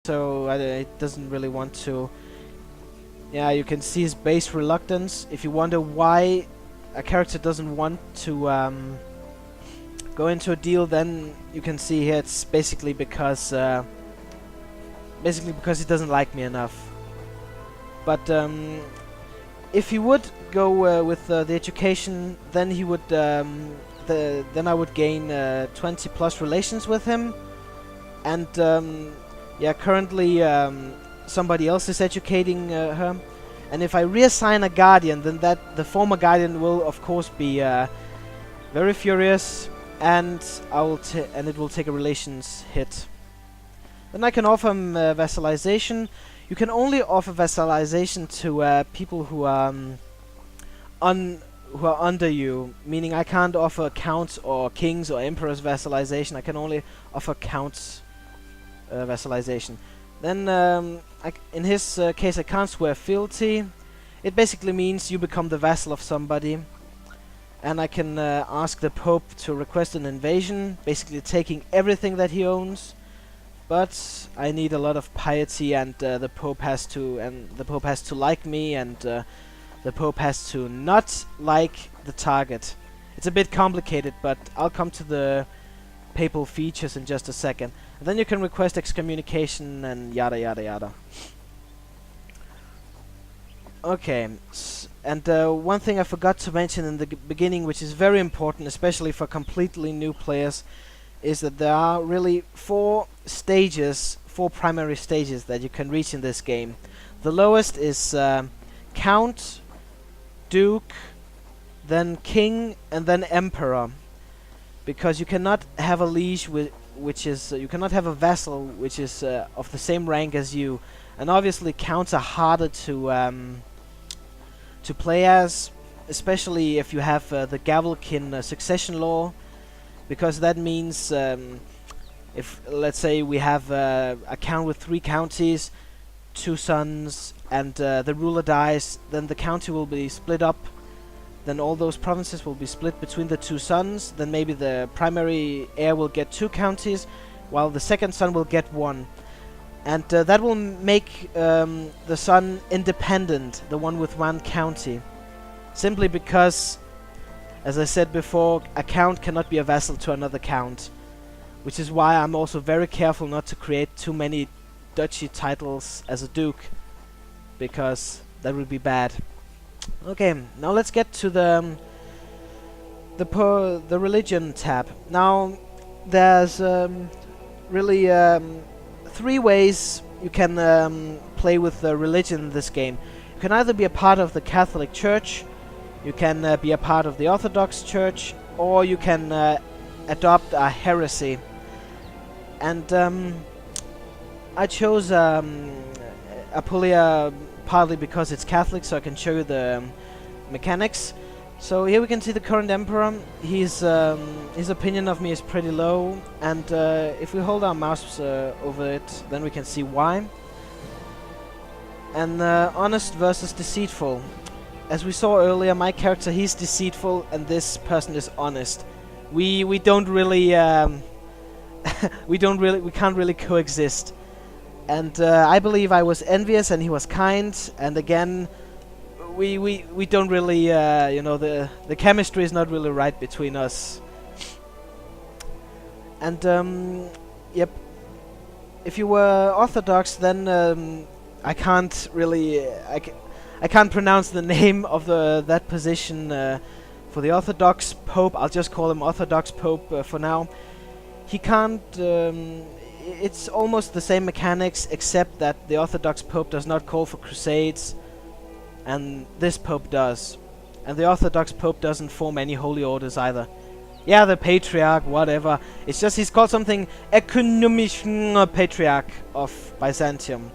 so it doesn't really want to. Yeah, you can see his base reluctance. If you wonder why a character doesn't want to go into a deal, then you can see here it's basically because he doesn't like me enough. But if he would go with the education, then he would then I would gain 20 plus relations with him, and yeah, currently somebody else is educating her. And if I reassign a guardian, then the former guardian will of course be very furious, and it will take a relations hit. Then I can offer him vassalization. You can only offer vassalization to people who are under you, meaning I can't offer counts or kings or emperors vassalization. I can only offer counts vassalization. Then in his case I can't swear fealty. It basically means you become the vassal of somebody, and I can ask the Pope to request an invasion, basically taking everything that he owns. But I need a lot of piety, and the Pope has to like me, and the Pope has to not like the target. It's a bit complicated, but I'll come to the papal features in just a second. And then you can request excommunication and yada yada yada. Okay, and one thing I forgot to mention in the beginning, which is very important, especially for completely new players, is that there are really four primary stages that you can reach in this game. The lowest is Count, Duke, then King, and then Emperor. Because you cannot have a liege you cannot have a vassal which is of the same rank as you. And obviously counts are harder to play as, especially if you have the Gavelkin succession law, because that means if let's say we have a count with 3 counties, 2 sons, and the ruler dies, then the county will be split up. Then all those provinces will be split between the 2 sons. Then maybe the primary heir will get 2 counties, while the second son will get 1. And that will make the son independent, the one with 1 county. Simply because, as I said before, a count cannot be a vassal to another count. Which is why I'm also very careful not to create too many duchy titles as a duke, because that would be bad. Okay, now let's get to the religion tab. Now there's really 3 ways you can play with the religion in this game. You can either be a part of the Catholic Church, you can be a part of the Orthodox Church, or you can adopt a heresy. And I chose Apulia partly because it's Catholic, so I can show you the mechanics. So here we can see the current emperor. His opinion of me is pretty low, and if we hold our mouse over it, then we can see why. And honest versus deceitful. As we saw earlier, my character, he's deceitful, and this person is honest. We don't really we can't really coexist. And I believe I was envious and he was kind, and again we don't really you know, the chemistry is not really right between us. And yep, if you were Orthodox, then I can't really I can't pronounce the name of that position for the Orthodox Pope. I'll just call him Orthodox Pope for now. He can't it's almost the same mechanics, except that the Orthodox Pope does not call for crusades, and this Pope does. And the Orthodox Pope doesn't form any holy orders either. Yeah, the Patriarch, whatever. It's just he's called something Economischen Patriarch of Byzantium.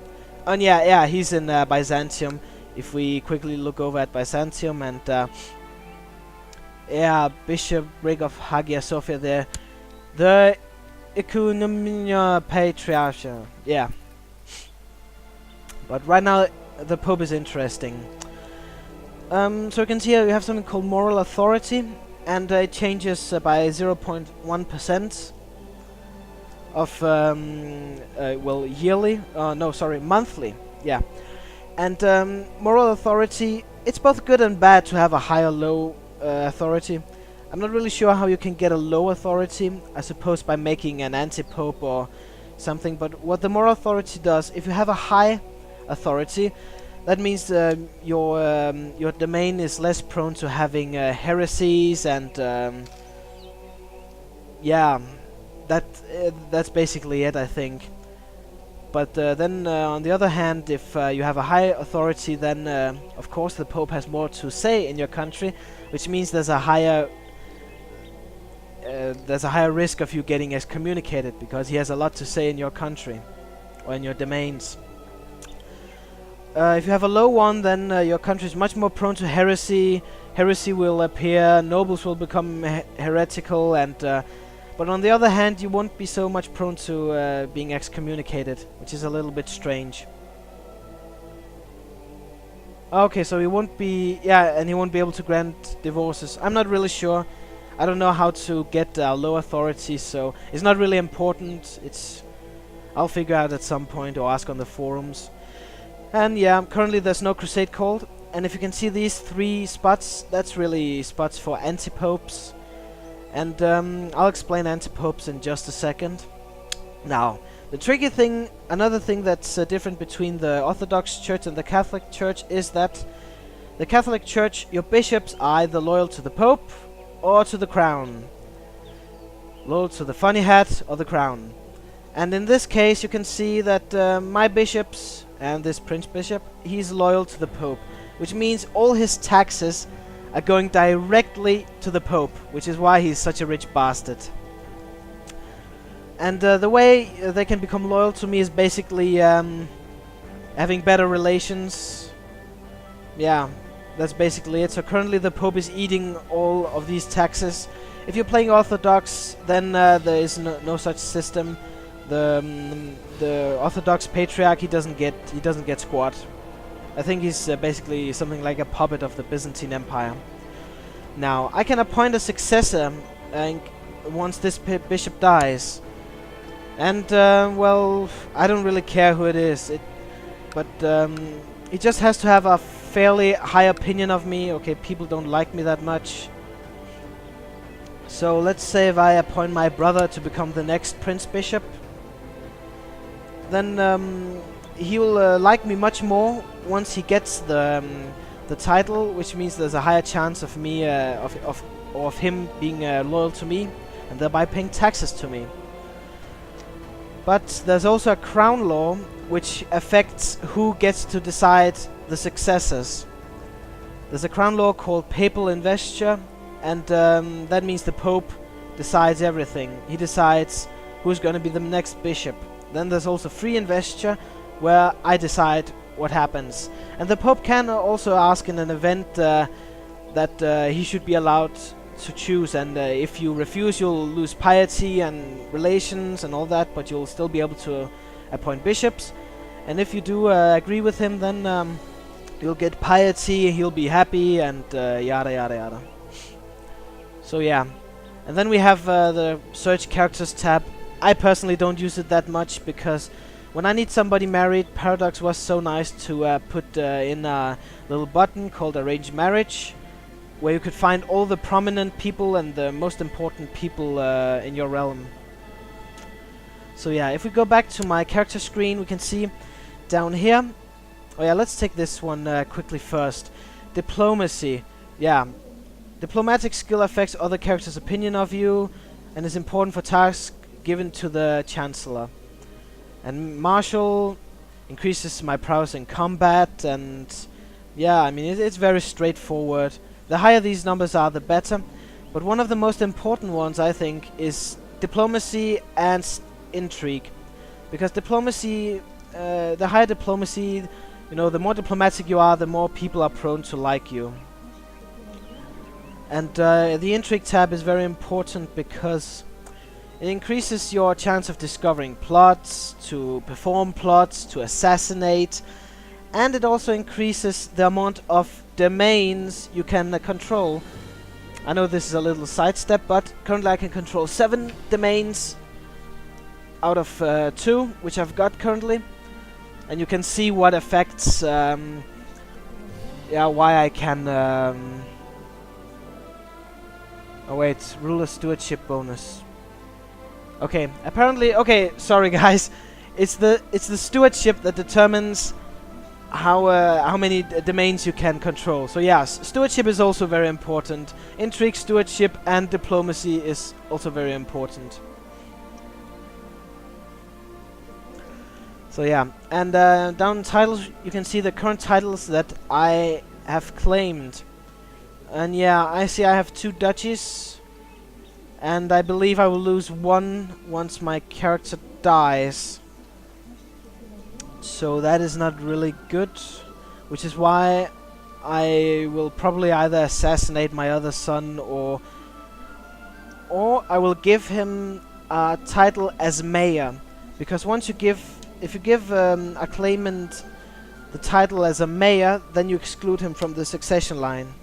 And yeah, he's in Byzantium. If we quickly look over at Byzantium, and yeah, Bishopric of Hagia Sophia there. The Economia Patriarcha. Yeah. But right now the Pope is interesting. So you can see here we have something called moral authority, and it changes by 0.1%. of well, yearly. No, sorry, monthly. Yeah. And moral authority. It's both good and bad to have a high or low authority. I'm not really sure how you can get a low authority. I suppose by making an anti-pope or something. But what the moral authority does, if you have a high authority, that means your domain is less prone to having heresies and yeah, that's basically it, I think. But then on the other hand, if you have a high authority, then of course the Pope has more to say in your country, which means there's a higher risk of you getting excommunicated because he has a lot to say in your country or in your domains. If you have a low one, then your country is much more prone to heresy. Heresy will appear, nobles will become heretical, and but on the other hand, you won't be so much prone to being excommunicated, which is a little bit strange. Okay, so he won't be, yeah, and he won't be able to grant divorces. I'm not really sure. I don't know how to get low authority, so it's not really important. I'll figure out at some point or ask on the forums. And yeah, currently there's no crusade called. And if you can see these 3 spots, that's really spots for anti-popes. And I'll explain anti-popes in just a second. Now, the tricky thing, another thing that's different between the Orthodox Church and the Catholic Church is that the Catholic Church, your bishops are either loyal to the Pope or to the Crown. Loyal to the funny hat or the Crown. And in this case, you can see that my bishops and this Prince Bishop, he's loyal to the Pope, which means all his taxes are going directly to the Pope, which is why he's such a rich bastard. And the way they can become loyal to me is basically having better relations. Yeah, that's basically it. So currently the Pope is eating all of these taxes. If you're playing Orthodox, then there is no such system. The Orthodox Patriarch, he doesn't get squat. I think he's basically something like a puppet of the Byzantine Empire. Now, I can appoint a successor once this bishop dies. And, well, I don't really care who it is. But he just has to have a fairly high opinion of me. Okay, people don't like me that much. So let's say if I appoint my brother to become the next Prince Bishop, then he will like me much more once he gets the title, which means there's a higher chance of me of him being loyal to me and thereby paying taxes to me. But there's also a crown law which affects who gets to decide the successors. There's a crown law called papal investiture, and that means the Pope decides everything. He decides who's going to be the next bishop. Then there's also free investiture, where I decide what happens. And the Pope can also ask in an event that he should be allowed to choose, and if you refuse, you'll lose piety and relations and all that, but you'll still be able to appoint bishops. And if you do agree with him, then you'll get piety, he'll be happy, and yada yada yada. So yeah. And then we have the search characters tab. I personally don't use it that much, because when I need somebody married, Paradox was so nice to put in a little button called Arrange Marriage, where you could find all the prominent people and the most important people in your realm. So yeah, if we go back to my character screen, we can see down here. Oh yeah, let's take this one quickly first. Diplomacy. Yeah. Diplomatic skill affects other characters' opinion of you and is important for tasks given to the Chancellor. And Martial increases my prowess in combat, and yeah, I mean, it's very straightforward. The higher these numbers are, the better. But one of the most important ones, I think, is diplomacy and intrigue. Because diplomacy, the higher diplomacy, you know, the more diplomatic you are, the more people are prone to like you. And the intrigue tab is very important because it increases your chance of discovering plots, to perform plots, to assassinate, and it also increases the amount of domains you can control. I know this is a little sidestep, but currently I can control 7 domains, out of 2, which I've got currently. And you can see what affects, yeah, why I can, oh wait, ruler stewardship bonus. Okay, apparently, okay, sorry guys, it's the stewardship that determines how many domains you can control. So yes, stewardship is also very important. Intrigue, stewardship, and diplomacy is also very important. So yeah, and down in titles you can see the current titles that I have claimed. And yeah, I see I have 2 duchies, and I believe I will lose 1 once my character dies. So that is not really good, which is why I will probably either assassinate my other son or I will give him a title as mayor, because once you give, if you give a claimant the title as a mayor, then you exclude him from the succession line.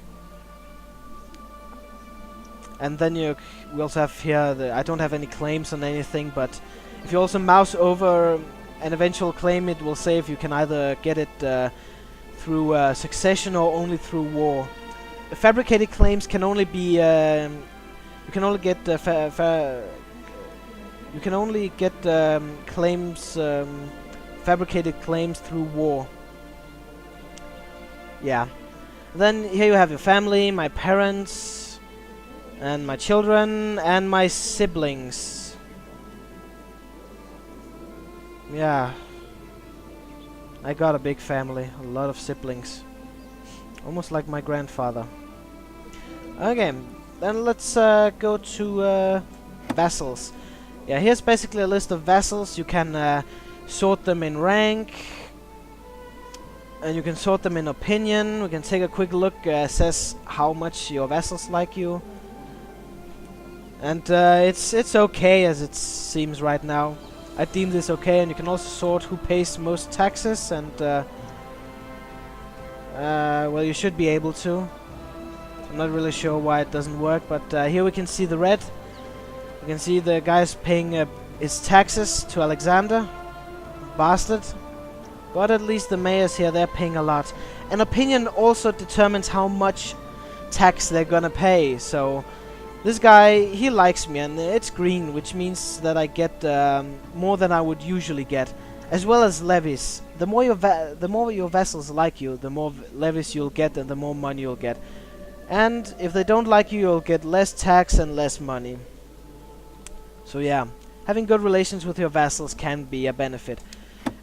And then we also have here, I don't have any claims on anything, but if you also mouse over an eventual claim, it will say if you can either get it through succession or only through war. Fabricated claims can only be, you can only get claims, fabricated claims through war. Yeah. Then here you have your family, my parents, and my children, and my siblings. Yeah. I got a big family, a lot of siblings. Almost like my grandfather. Okay, then let's go to vassals. Yeah, here's basically a list of vassals. You can sort them in rank, and you can sort them in opinion. We can take a quick look, assess how much your vassals like you. And it's okay as it seems right now. I deem this okay, and you can also sort who pays most taxes, and well, you should be able to. I'm not really sure why it doesn't work, but here we can see the red. You can see the guy's paying his taxes to Alexander. Bastard. But at least the mayors here, they're paying a lot. And opinion also determines how much tax they're gonna pay, so this guy, he likes me, and it's green, which means that I get more than I would usually get, as well as levies. The more your vassals like you, the more levies you'll get, and the more money you'll get. And if they don't like you, you'll get less tax and less money. So yeah, having good relations with your vassals can be a benefit.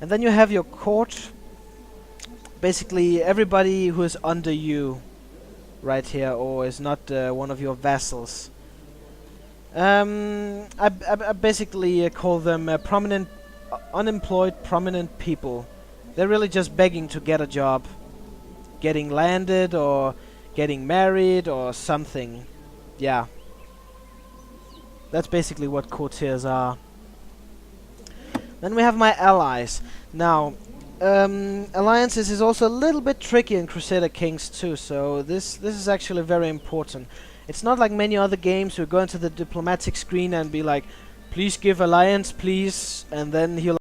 And then you have your court. Basically, everybody who is under you right here, or is not one of your vassals. I basically call them prominent, unemployed prominent people. They're really just begging to get a job, getting landed or getting married or something. Yeah, that's basically what courtiers are. Then we have my allies. Now, alliances is also a little bit tricky in Crusader Kings too, so this is actually very important. It's not like many other games who go into the diplomatic screen and be like, please give alliance, please, and then he'll